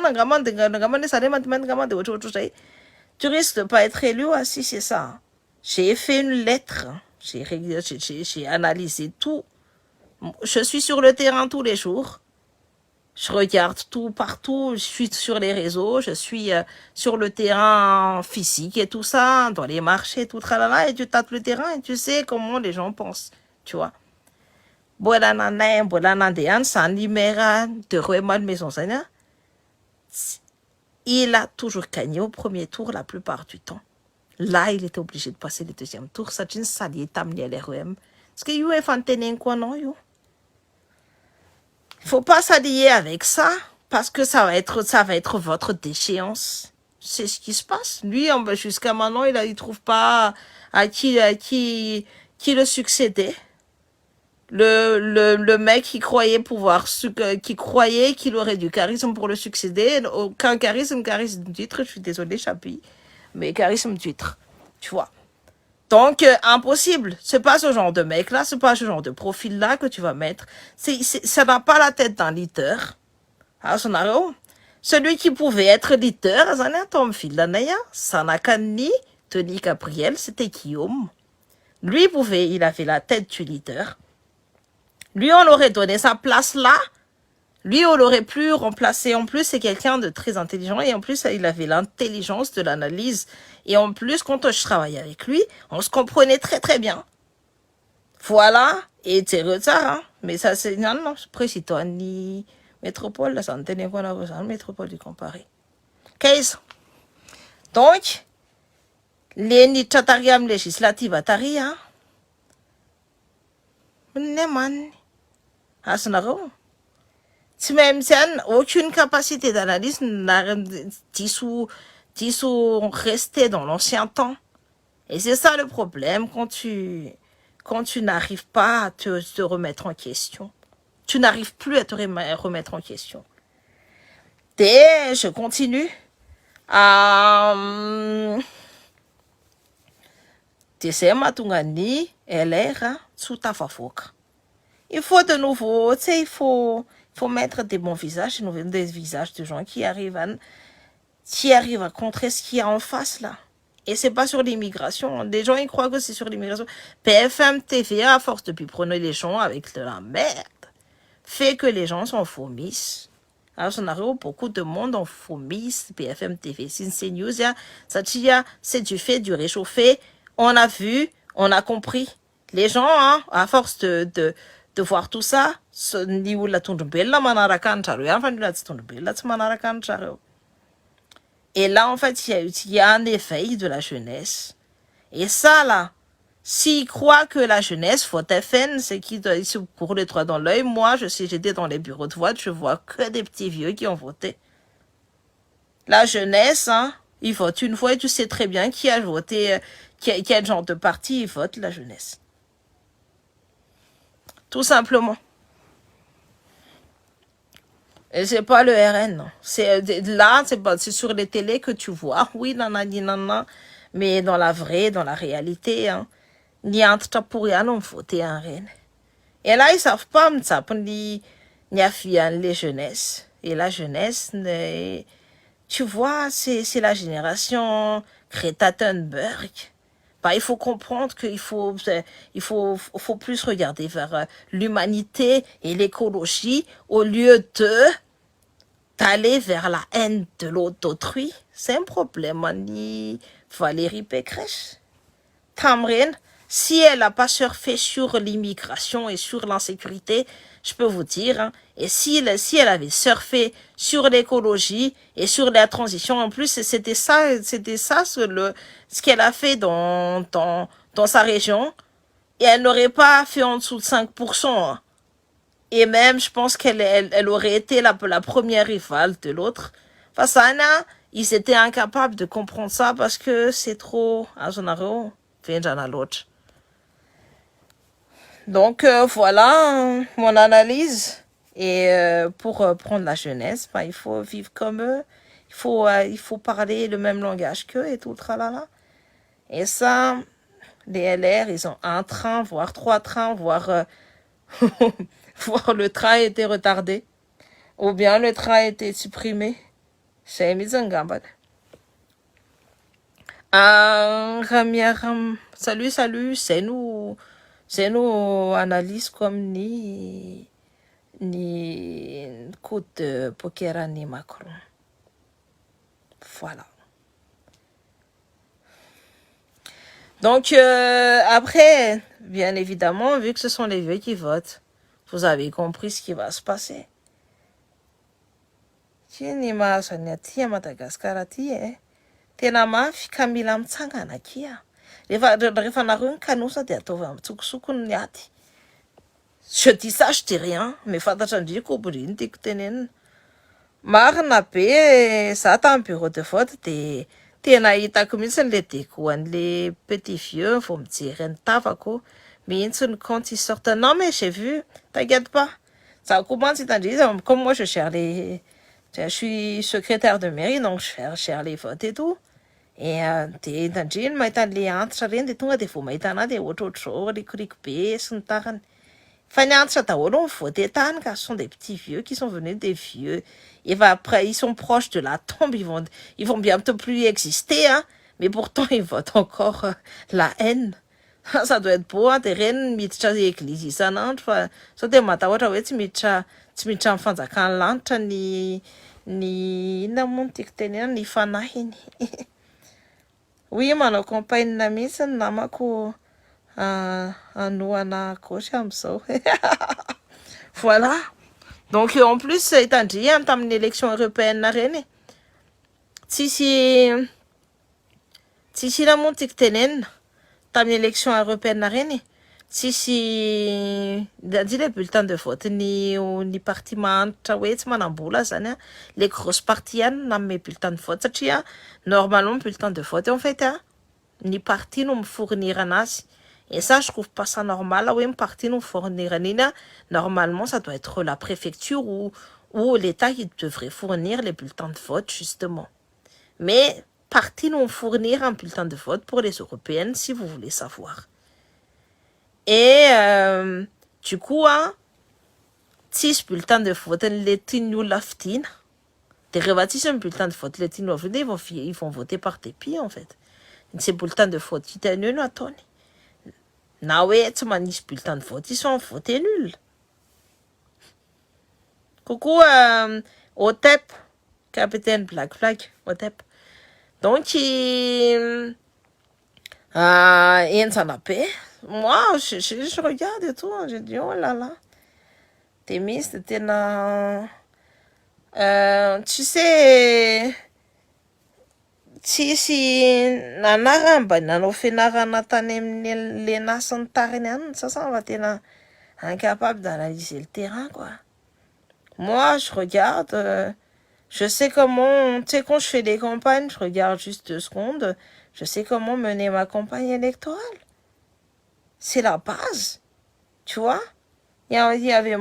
Speaker 1: tu risques de pas être élu. Ah, si c'est ça. J'ai fait une lettre. J'ai analysé tout. Je suis sur le terrain tous les jours. Je regarde tout partout. Je suis sur les réseaux. Je suis sur le terrain physique et tout ça, dans les marchés, tout tralala. Et tu tapes le terrain et tu sais comment les gens pensent. Tu vois. Il a toujours gagné au premier tour la plupart du temps. Là, il était obligé de passer le deuxième tour. Ça tient ça lié tamlié l'REM. Parce que you est fanténé quoi non you. Il faut pas s'allier avec ça parce que ça va être votre déchéance. C'est ce qui se passe. Lui, jusqu'à maintenant, il trouve pas à qui le succéder. Le mec qui croyait qui croyait qu'il aurait du charisme pour le succéder, aucun charisme d'huître, je suis désolée, Chapi, mais charisme d'huître, tu vois. Donc, impossible. C'est pas ce genre de mec-là, c'est pas ce genre de profil-là que tu vas mettre. Ça n'a pas la tête d'un leader. Ah, celui qui pouvait être leader, ça n'a pas fil ça n'a qu'à ni Tony Gabriel, c'était Guillaume. Lui, il avait la tête du leader. Lui, on aurait donné sa place là. Lui, on l'aurait pu remplacer. En plus, c'est quelqu'un de très intelligent. Et en plus, il avait l'intelligence de l'analyse. Et en plus, quand je travaillais avec lui, on se comprenait très très bien. Voilà. Et c'est retard, hein. Mais ça, c'est... Non, président ni métropole, là, ça ne tenait pas la métropole du comparé. Case. Donc, les Nitchatariam législatives à Tari, hein. Neman. Ah, c'est si même si aucune capacité d'analyse, dissous resté dans l'ancien temps. Et c'est ça le problème quand tu n'arrives pas à te remettre en question. Tu n'arrives plus à te remettre en question. Et je continue à... Tisema Tungani, LR, Soutafafoka. Il faut de nouveau, tu sais, il faut mettre des bons visages, des visages de gens qui arrivent à contrer ce qu'il y a en face là. Et c'est pas sur l'immigration. Les gens, ils croient que c'est sur l'immigration. PFM TV, à force de prôner les gens avec de la merde, fait que les gens sont fourmis. Alors, on a beaucoup de monde en fourmis, PFM TV. C'est CNews, c'est du fait du réchauffé. On a vu, on a compris. Les gens, hein, à force de voir tout ça, et là, en fait, il y a un éveil de la jeunesse. Et ça, là, s'ils croient que la jeunesse faut FN, c'est qui doit se courir les trois dans l'œil. Moi, j'étais dans les bureaux de vote, je vois que des petits vieux qui ont voté. La jeunesse, hein, ils votent une fois et tu sais très bien qui a voté, quel genre de parti ils votent, la jeunesse. Tout simplement. Et c'est pas le RN, non. Là, c'est sur les télés que tu vois. Oui, nanani, nanana. Mais dans la réalité, hein, ni entre pour rien, on voté un RN. Et là, ils savent pas, ni afficher les jeunesses. Et la jeunesse, tu vois, c'est la génération Greta Thunberg. Bah, il faut comprendre faut plus regarder vers l'humanité et l'écologie au lieu d'aller vers la haine de l'autre d'autrui. C'est un problème, ni Valérie Pécresse. Tamrin, si elle n'a pas surfé sur l'immigration et sur l'insécurité, je peux vous dire, hein, et si elle avait surfé sur l'écologie et sur la transition, en plus, c'était ça ce qu'elle a fait dans sa région, et elle n'aurait pas fait en dessous de 5%. Hein. Et même, je pense elle aurait été la première rivale de l'autre. Face à Anna, ils étaient incapables de comprendre ça parce que c'est trop... Donc voilà mon analyse. Et pour prendre la jeunesse, il faut vivre comme eux. Il faut parler le même langage qu'eux et tout, tralala. Et ça, les LR, ils ont un train, voire 3 trains, voire, voire le train a été retardé. Ou bien le train a été supprimé. C'est mis en gamme. Salut, c'est nous analyse comme ni coup de poker à ni Macron. Voilà. Donc après, bien évidemment, vu que ce sont les vieux qui votent, vous avez compris ce qui va se passer. Ni Mahasonia Madagascar tena mafy ka mila mitsangana kia. Rehefa nareo ny kanosa dia ataovy amitsokosokony ny aty. Je dis ça, je dis rien, mais fantatra ndriko obriny tiako tenenina. Marina be za tamin'ny bureau de vote de tena hitako mihitsy le dégoût-an'le petit vieux vao mijery ny tavako mihitsy ny compte ils sortent. Non mais j'ai vu, t'inquiète pas. Ça commence comme moi je gère je suis secrétaire de mairie donc je gère les votes et tout. Et de tandriny mahita le antitra reny de tonga de vao mahita anazy de ohatrohatr'izao rikoriko be sy ny tarany. Fa ny antitra daholo mivoté tany car ce sont des petits vieux qui sont venus des vieux. Et après, ils sont proches de la tombe, ils vont bientôt plus exister, hein. Mais pourtant, ils votent encore la haine. Ça doit être beau, hein, des reines miditra église isan'andro fa sao de matahotra hoe tsy miditra amin'ny fanjakana lanitra ny inona moa no tiako tenena ny fanahiny. Oui, manao campagne mihitsy ny namako anohana gauche am'izao. Voilà. Donc en plus itandrihany tamin'ny élection européenne reny tsisy ina moa no tiako tenenina tamin'ny élection européenne reny tsisy le bulletin de vote ny parti mahanitra hoe tsy manam-bola zany a les grosses parties ihany nanome bulletin de vote satria normalement bulletin de vote en fait ny parti no mifournir anazy. Et ça, je trouve pas ça normal. Oui, une partie nous fournir. Normalement, ça doit être la préfecture ou l'État qui devrait fournir les bulletins de vote, justement. Mais partie nous fournir un bulletin de vote pour les européennes, si vous voulez savoir. Et du coup, 6 bulletins de vote, les tinous laftin. Des révatis, un bulletin de vote, les tinous ils vont voter par dépit, en fait. Ces bulletins de vote, ils étaient nuls à tonner. Na hoe tsy manisy bulletin de vote ils sont votés nuls. Coucou Otep, capitaine Black Flag, Otep. Donc moi je regarde et tout, je dis oh là là. T'es mis, c'était tu sais tsisy nanara mba nanao fianarana tany amin'ny lena sy ny tariny any ça va tena incapable d'analyser le terrain quoi. Moi je regarde je sais comment, tu sais quand je fais des campagnes je regarde juste 2 secondes, je sais comment mener ma campagne électorale. C'est la base, tu vois. Il y avait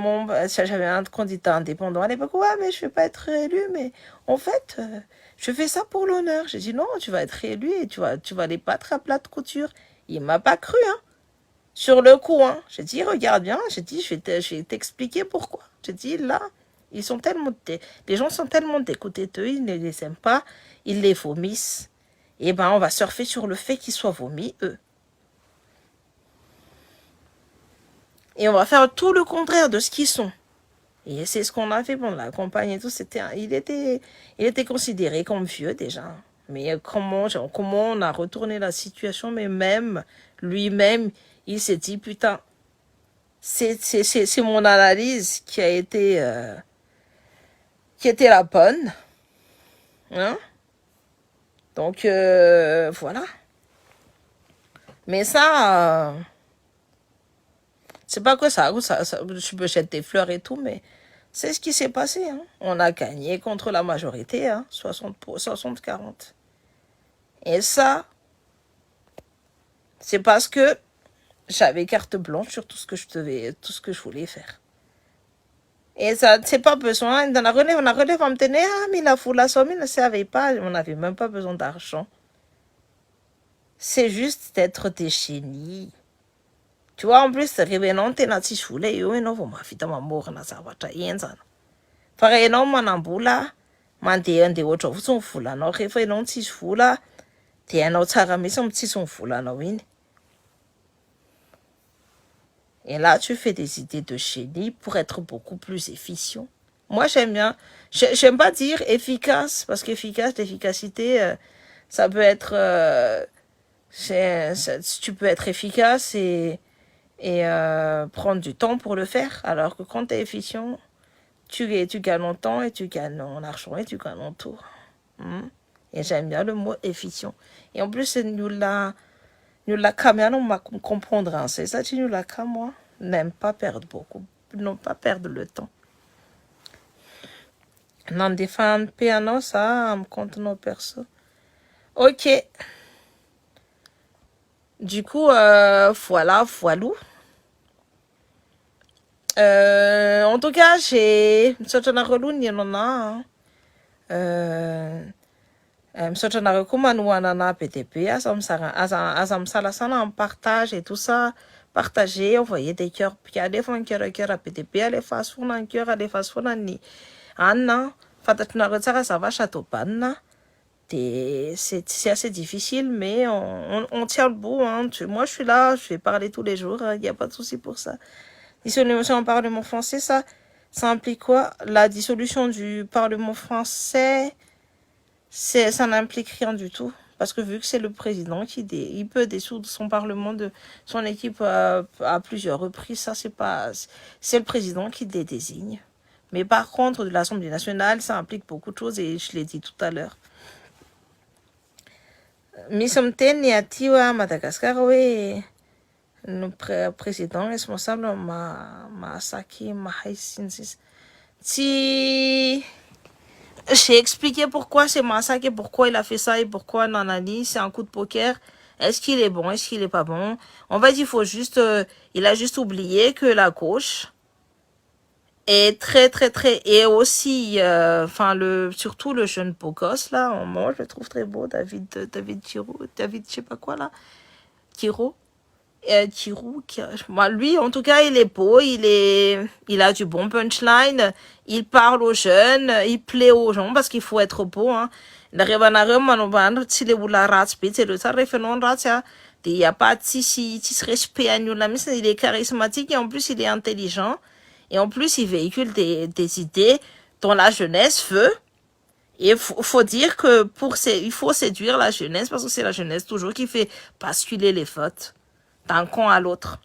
Speaker 1: j'avais un candidat indépendant à l'époque. Ouais, mais je vais pas être réélu, mais en fait, je fais ça pour l'honneur. J'ai dit non, tu vas être réélu et tu vas les battre à plat de couture. Il m'a pas cru, hein. Sur le coup, hein. J'ai dit, regarde bien, j'ai dit, je vais t'expliquer pourquoi. J'ai dit, là, les gens sont tellement dégoûtés d'eux, ils ne les aiment pas, ils les vomissent. Et ben, on va surfer sur le fait qu'ils soient vomis, eux. Et on va faire tout le contraire de ce qu'ils sont. Et c'est ce qu'on a fait, bon, la campagne et tout, il était considéré comme vieux déjà. Mais comment on a retourné la situation, mais même, lui-même, il s'est dit, putain, c'est mon analyse qui était la bonne. Hein? Donc, voilà. Mais ça, c'est pas que je me jette des fleurs et tout, mais c'est ce qui s'est passé. Hein. On a gagné contre la majorité, hein, 60-40. Et ça, c'est parce que j'avais carte blanche sur tout ce que je voulais faire. Et ça, c'est pas besoin. Dans la relève, on me tenait, ah, mais la somme, il ne savait pas. On n'avait même pas besoin d'argent. C'est juste d'être des génies. Tu vois, en plus, révélant, t'es na si choule, yo, et non, vous m'avez ma mort, na sa wata, yenza. Pareil, non, manambula, mande autre, vous sont fous là, non, révélant, si fou là, t'es un autre, mais son petit sont fous là, non, oui. Et là, tu fais des idées de génie pour être beaucoup plus efficient. Moi, j'aime bien. J'aime pas dire efficace, parce qu'efficace, l'efficacité, ça peut être... tu peux être efficace et prendre du temps pour le faire. Alors que quand tu es efficient, tu gagnes en temps et tu gagnes en argent et tu gagnes en tout. Et j'aime bien le mot efficient. Et en plus, nous la caméra, on va comprendre. Hein. C'est ça, tu nous la moi. N'aime pas perdre beaucoup. Non, pas perdre le temps. Non, défendre piano, ça, me compte nos persos. Ok. Du coup, voilà. En tout cas, j'ai... Msotana relou, n'y en a. Msotana recommande ou anana PTP. Asam salasana en partage et tout ça. Partager, envoyer des cœurs. Puis aller faire un cœur à PTP. Aller faire un cœur, aller faire un ni. Anna, fatatuna retsara, ça va château panna. C'est assez difficile, mais on tient le bout. Hein. Moi, je suis là, je vais parler tous les jours. Il n'y a pas de souci pour ça. Dissolution en Parlement français, ça implique quoi? La dissolution du Parlement français, ça n'implique rien du tout. Parce que vu que c'est le président il peut dissoudre son Parlement de son équipe à plusieurs reprises, ça c'est le président qui les désigne. Mais par contre, de l'Assemblée nationale, ça implique beaucoup de choses et je l'ai dit tout à l'heure. Misomten à Madagascar, oui. Le président responsable m'a saqué, m'a haïsinsis. Si j'ai expliqué pourquoi c'est massacré, pourquoi il a fait ça et pourquoi nanani, c'est un coup de poker. Est-ce qu'il est bon, est-ce qu'il est pas bon? En fait, il a juste oublié que la gauche est très et aussi, surtout le jeune beau gosse là, moi je le trouve très beau, David je sais pas quoi là, Kiro. Lui, en tout cas, il est beau, il a du bon punchline, il parle aux jeunes, il plaît aux gens parce qu'il faut être beau. Hein. Il n'y a pas de respect à nous. Il est charismatique et en plus, il est intelligent. Et en plus, il véhicule des idées dont la jeunesse veut. Et il faut dire que il faut séduire la jeunesse parce que c'est la jeunesse toujours qui fait basculer les votes d'un camp à l'autre.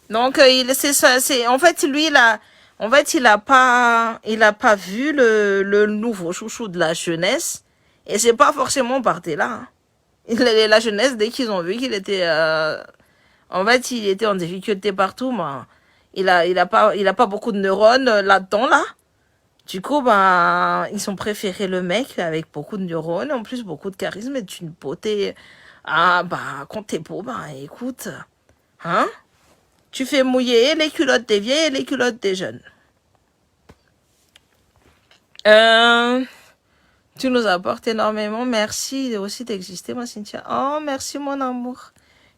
Speaker 1: Donc en fait lui il a pas vu le nouveau chouchou de la jeunesse et c'est pas forcément Barthéla. Hein. La jeunesse dès qu'ils ont vu qu'il était en fait il était en difficulté partout, mais il a pas beaucoup de neurones là-dedans là. Du coup, ils ont préféré le mec avec beaucoup de neurones, en plus beaucoup de charisme et d'une beauté. Ah, quand t'es beau, écoute, Hein? Tu fais mouiller les culottes des vieilles et les culottes des jeunes. Tu nous apportes énormément. Merci aussi d'exister, ma Cynthia. Oh, merci, mon amour.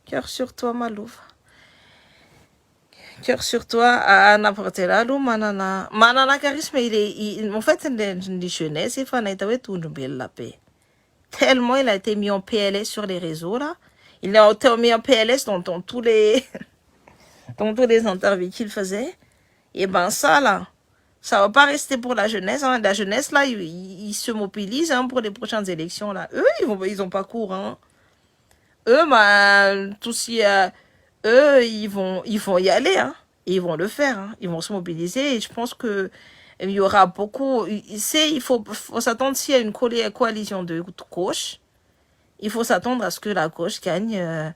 Speaker 1: Cœur sur toi, ma louve. Cœur sur toi, à n'importe là, loup, manana. Manana charisme, en fait, les jeunesse, il faut tout la paix. Tellement il a été mis en PLS sur les réseaux, là. Il a été mis en PLS dans tous les, dans tous les interviews qu'il faisait. Et ben, ça, là. Ça va pas rester pour la jeunesse. Hein. La jeunesse, là, ils se mobilisent hein, pour les prochaines élections. Là. Eux, ils ont pas cours. Hein. Eux, bah, tout si, eux, ils vont y aller. Hein. Et ils vont le faire. Hein. Ils vont se mobiliser. Et je pense que il y aura beaucoup... Il faut s'attendre s'il y a une coalition de gauche. Il faut s'attendre à ce que la gauche gagne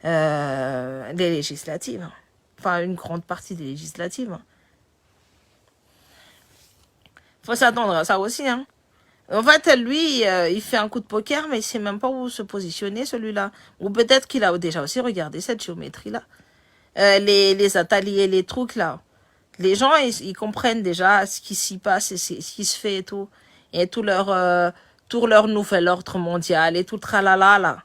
Speaker 1: les législatives. Hein. Enfin, une grande partie des législatives. Hein. Faut s'attendre à ça aussi, hein. En fait, lui, il fait un coup de poker, mais il sait même pas où se positionner, celui-là. Ou peut-être qu'il a déjà aussi regardé cette géométrie-là. Les ateliers, les trucs, là. Les gens, ils comprennent déjà ce qui s'y passe, et ce qui se fait et tout. Et tout leur nouvel ordre mondial et tout le tralala, là.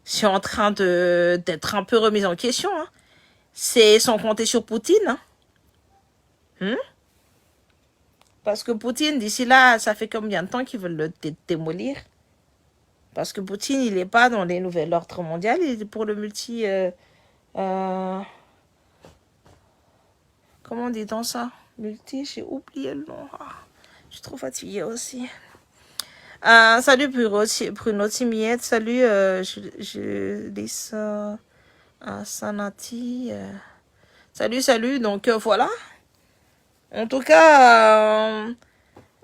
Speaker 1: C'est en train d'être un peu remis en question, hein. C'est sans compter sur Poutine, hein. Parce que Poutine, d'ici là, ça fait combien de temps qu'ils veulent le démolir? Parce que Poutine, il n'est pas dans les nouvelles ordres mondiales, il est pour le multi... comment dit-on ça? Multi, j'ai oublié le nom. Ah, je suis trop fatiguée aussi. Salut Bruno Timiette, salut je lis ça à Sanati. Salut, donc voilà. En tout cas,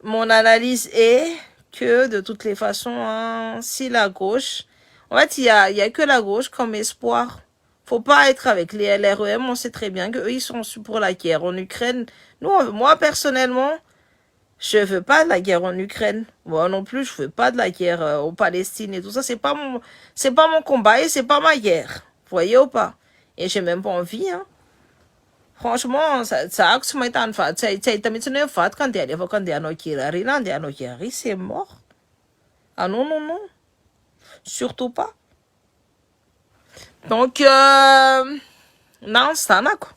Speaker 1: mon analyse est que de toutes les façons, hein, si la gauche, en fait, il y a que la gauche comme espoir. Faut pas être avec les LREM, on sait très bien qu'eux, ils sont pour la guerre en Ukraine. Moi, personnellement, je veux pas de la guerre en Ukraine. Moi non plus, je veux pas de la guerre en Palestine et tout ça. C'est pas mon combat et c'est pas ma guerre. Vous voyez ou pas? Et j'ai même pas envie, hein. Franchement, ça a que ça m'a été en fait. Ça a été une fait quand il y a quand il y a nos c'est mort. Ah non, non, non. Surtout pas. Donc, non, ça n'a quoi.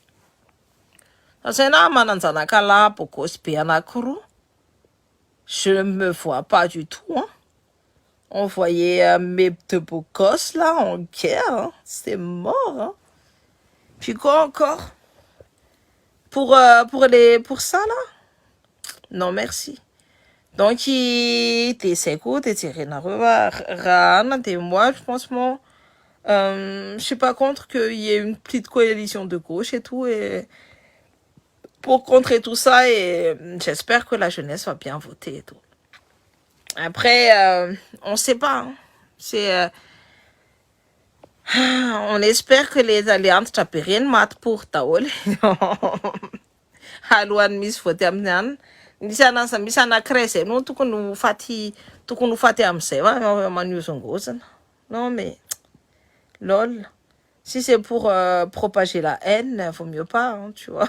Speaker 1: C'est normal, ça n'a qu'à là pour qu'on se paye un courroux. Je ne me vois pas du tout, hein. On voyait mes deux beaux gosses là en guerre, hein. C'est mort, hein. Puis quoi encore? Pour ça là? Non, merci. Donc, t'es seco, t'es tiré na rana, t'es moi, franchement, je suis pas contre qu'il y ait une petite coalition de gauche et tout, et pour contrer tout ça, et j'espère que la jeunesse va bien voter et tout. Après, on sait pas, hein. On espère que les alliances taperiennes mat pour taol. Haluan mis voter amnan. Misana cresse. Non, tout qu'on nous fati amse. Non, mais, lol. Si c'est pour propager la haine, vaut mieux pas, hein, tu vois.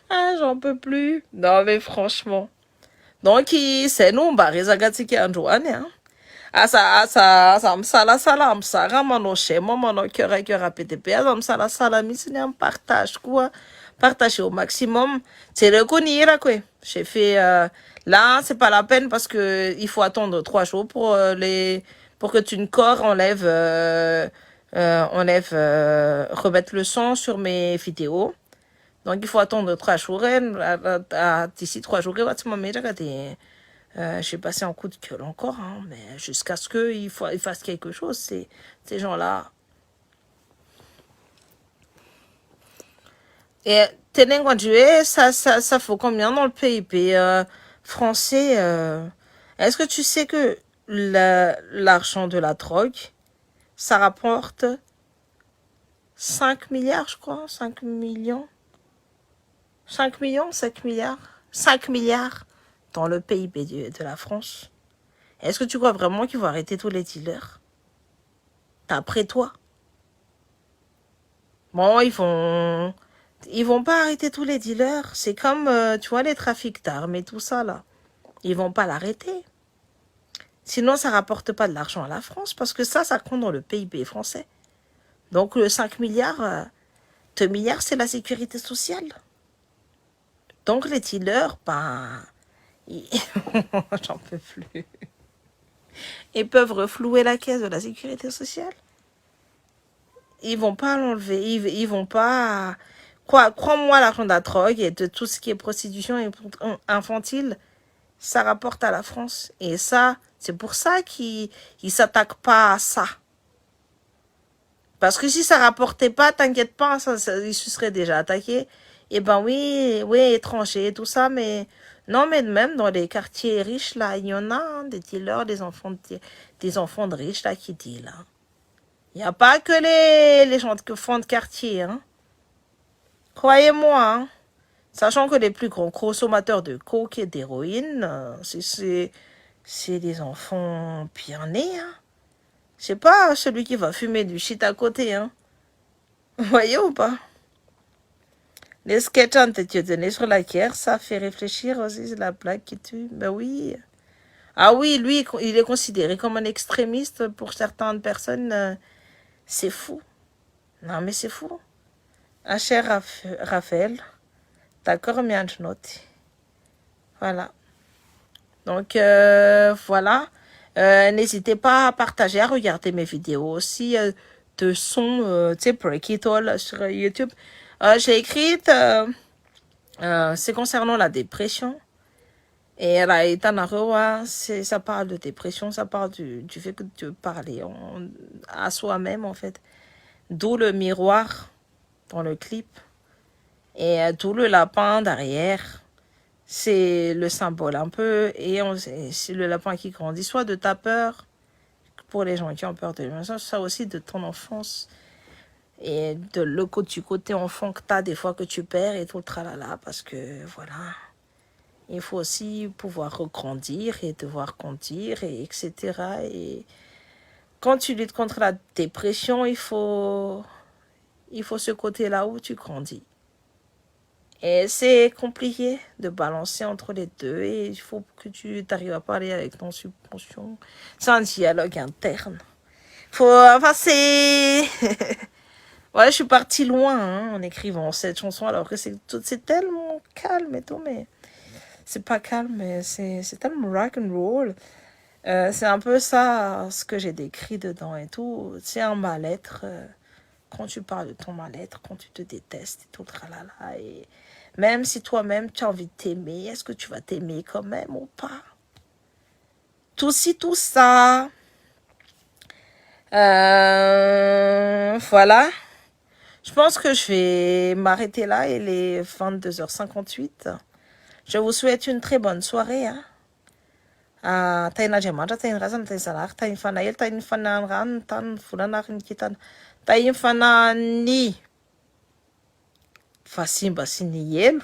Speaker 1: Ah, j'en peux plus. Non, mais franchement. Donc, c'est nous, bah, les agatiki andouane, hein. Sala, msara, mano shema, mano cœur à PTP, sala, misine, partage au maximum. C'est le connaître, quoi. J'ai fait, là, c'est pas la peine parce que il faut attendre 3 jours pour pour que tu enlève, remettre le son sur mes vidéos. Donc, il faut attendre 3 jours. D'ici 3 jours, j'ai passé un coup de gueule encore, hein, mais jusqu'à ce qu'ils fassent quelque chose, ces gens-là. Et tenez compte, ça faut combien dans le PIB français Est-ce que tu sais que l'argent de la drogue, ça rapporte 5 milliards, je crois, 5 millions 5 millions, 5 milliards 5 milliards dans le PIB de la France. Est-ce que tu crois vraiment qu'ils vont arrêter tous les dealers? D'après toi. Bon, ils vont pas arrêter tous les dealers. C'est comme, tu vois, les trafics d'armes et tout ça, là. Ils vont pas l'arrêter. Sinon, ça rapporte pas de l'argent à la France, parce que ça compte dans le PIB français. Donc, le 5 milliards, 2 milliards, c'est la sécurité sociale. Donc, les dealers, ben, j'en peux plus. Ils peuvent reflouer la caisse de la sécurité sociale. Ils vont pas l'enlever. Ils vont pas... Quoi, crois-moi, l'argent de la drogue et de tout ce qui est prostitution infantile, ça rapporte à la France. Et ça, c'est pour ça qu'ils ne s'attaquent pas à ça. Parce que si ça rapportait pas, t'inquiète pas, ils se seraient déjà attaqués. Et ben oui, oui, étrangers, tout ça, mais non, mais même dans les quartiers riches, là, il y en a hein, des dealers, des enfants de riches, là, qui dealent. Hein. Il n'y a pas que les gens de fonds de quartier, hein. Croyez-moi, hein. Sachant que les plus gros consommateurs de coke et d'héroïne, c'est des enfants bien nés, hein. C'est pas celui qui va fumer du shit à côté, hein. Vous voyez ou pas? Les sketchs entêtés sur la guerre, ça fait réfléchir aussi, c'est la blague qui tue. Ben oui. Ah oui, lui, il est considéré comme un extrémiste pour certaines personnes. C'est fou. Non, mais c'est fou. Un cher Raphaël, d'accord, bien noté. Voilà. Donc, voilà. N'hésitez pas à partager, à regarder mes vidéos aussi de son, tu sais, Break It All sur YouTube. J'ai écrit, c'est concernant la dépression. Et là, ça parle de dépression, ça parle du fait que de parler à soi-même, en fait. D'où le miroir dans le clip. Et d'où le lapin derrière. C'est le symbole un peu. Et c'est le lapin qui grandit, soit de ta peur, pour les gens qui ont peur de l'émotion, ça aussi de ton enfance. Et du côté enfant que tu as des fois que tu perds et tout le tralala. Parce que voilà. Il faut aussi pouvoir regrandir et devoir grandir, et etc. Et quand tu luttes contre la dépression, il faut ce côté-là où tu grandis. Et c'est compliqué de balancer entre les deux et il faut que tu arrives à parler avec ton subconscient. C'est un dialogue interne. Enfin, c'est... ouais, je suis partie loin hein, en écrivant cette chanson alors que c'est tellement calme et tout, mais... C'est pas calme, mais c'est tellement rock and roll. C'est un peu ça, ce que j'ai décrit dedans et tout. C'est un mal-être. Quand tu parles de ton mal-être, quand tu te détestes et tout, tralala. Et même si toi-même, tu as envie de t'aimer, est-ce que tu vas t'aimer quand même ou pas? Tout ça. Voilà. Je pense que je vais m'arrêter là. Il est 22h58. Je vous souhaite une très bonne soirée. Hein. Tain'Andriamanitra, tain'ny razana, tain'ny zanahary, tain'ny fanahely, tain'ny fanahy rano, ny tany, ny volana ary ny kintana, tain'ny fanahy vasimba sy ny elo.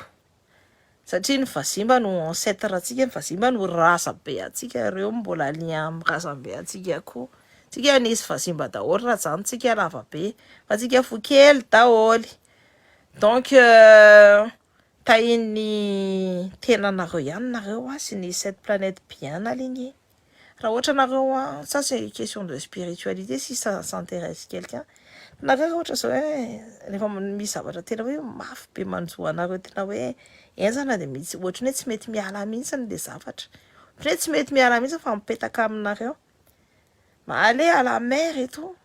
Speaker 1: Satria ny vasimba no ancêtre-ntsika, ny vasimba no rasa be atsika, ireo mbola lia amin'ny rasa be atsika koa. Tsika nisy vasimba daholo raha zany lava be, fa tsika fo kely daholo. Donc, tahin'ny tenanareo ihany nareo sy ny cette planète bien alignée. Raha ohatra nareo ça c'est une question de spiritualité si ça s'intéresse quelqu'un. Nareo ohatra zao hoe rehefa misy zavatra tena hoe mafy be manjoa anareo tena hoe enzana de misy ohatra hoe tsy mety miala mihitsy le zavatra. Ohatra hoe tsy mety miala mihitsy fa mipetaka aminareo. Mais allez à la mer et tout.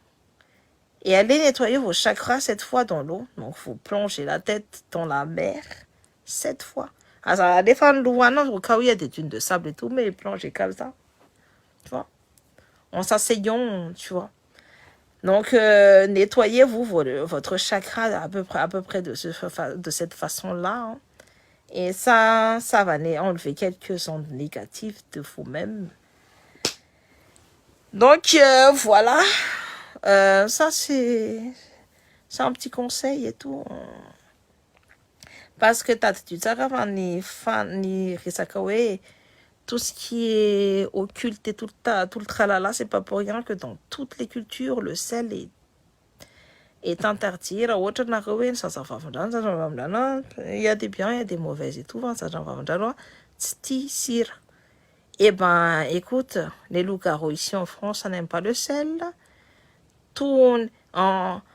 Speaker 1: Et allez nettoyer vos chakras 7 fois dans l'eau. Donc vous plongez la tête dans la mer 7 fois. Alors, des fois, au cas où il y a des dunes de sable et tout, mais plongez comme ça. Tu vois? En s'asseyant, tu vois. Donc, nettoyez-vous votre chakra à peu près de cette façon-là. Hein. Et ça va enlever quelques ondes négatives de vous-même. Donc, voilà. Ça, c'est un petit conseil et tout. Parce que tu tsara fa ny resaka hoe tout ce qui est occulte et tout le tralala, c'est pas pour rien que dans toutes les cultures, le sel est interdit. Il y a des biens, il y a des mauvais et tout. Eh ben, écoute, les loups-garous ici en France, ça n'aime pas le sel. Tout même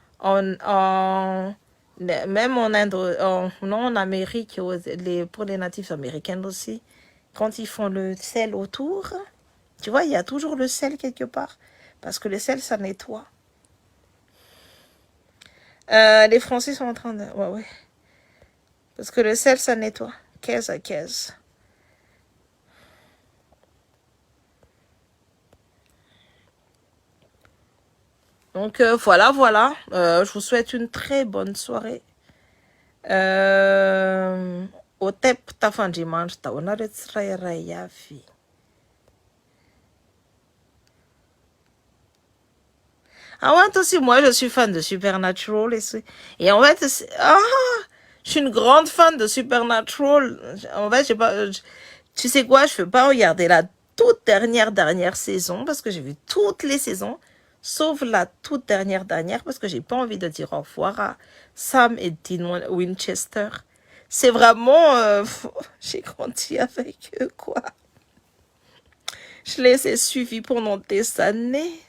Speaker 1: en Inde, non, en Amérique, pour les natifs américains aussi, quand ils font le sel autour, tu vois, il y a toujours le sel quelque part. Parce que le sel, ça nettoie. Les Français sont en train de... Ouais, ouais. Parce que le sel, ça nettoie. Caisse à caisse. Donc voilà, voilà. Je vous souhaite une très bonne soirée. Au tep tafandrimanitra dahona reo tsirairay avy. Ah ouais, toi aussi, moi je suis fan de Supernatural. Et en fait, je suis une grande fan de Supernatural. En fait, tu sais quoi, je ne peux pas regarder la toute dernière saison parce que j'ai vu toutes les saisons, sauf la toute dernière parce que j'ai pas envie de dire au revoir à Sam et Dean Winchester. C'est vraiment... j'ai grandi avec eux, quoi. Je les ai suivis pendant des années.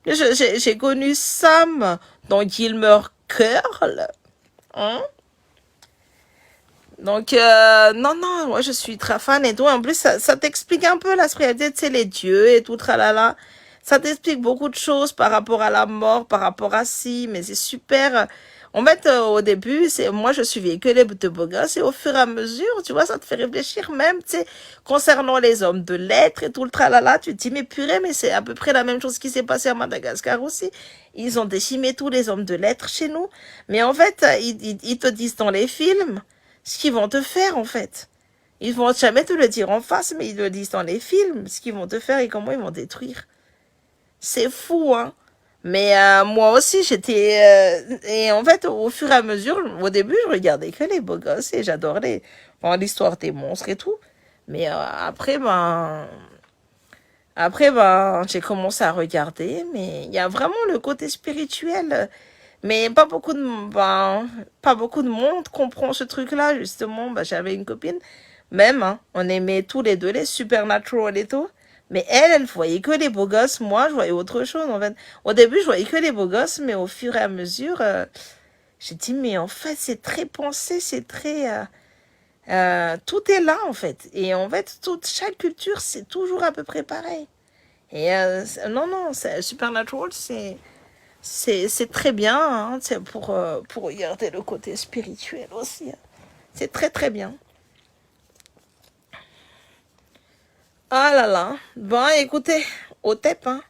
Speaker 1: J'ai connu Sam dans Gilmore Girl. Hein? Donc, non, non, moi je suis très fan et tout. En plus, ça t'explique un peu la spiritualité, tu sais, les dieux et tout, tralala. Ça t'explique beaucoup de choses par rapport à la mort, par rapport à si, mais c'est super. En fait, au début, moi je suivais que les de beaux gosses et au fur et à mesure, tu vois, ça te fait réfléchir même, tu sais, concernant les hommes de lettres et tout le tralala, tu te dis, mais purée, mais c'est à peu près la même chose qui s'est passé à Madagascar aussi. Ils ont décimé tous les hommes de lettres chez nous. Mais en fait, ils te disent dans les films ce qu'ils vont te faire en fait. Ils vont jamais te le dire en face, mais ils le disent dans les films, ce qu'ils vont te faire et comment ils vont détruire. C'est fou, hein. Mais moi aussi, et en fait, au fur et à mesure, au début, je regardais que les beaux gosses et j'adorais l'histoire des monstres et tout. Mais après, j'ai commencé à regarder, mais il y a vraiment le côté spirituel. Mais pas beaucoup de monde comprend ce truc-là, justement. J'avais une copine, même, hein, on aimait tous les deux les Supernatural et tout. Mais elle voyait que les beaux gosses. Moi, je voyais autre chose, en fait. Au début, je voyais que les beaux gosses, mais au fur et à mesure, j'ai dit, mais en fait, c'est très pensé, c'est très... tout est là, en fait. Et en fait, chaque culture, c'est toujours à peu près pareil. Et non, non, Supernatural, c'est très bien, hein, pour regarder le côté spirituel aussi. Hein. C'est très très bien. Ah là là. Bon, écoutez, au TEP, hein.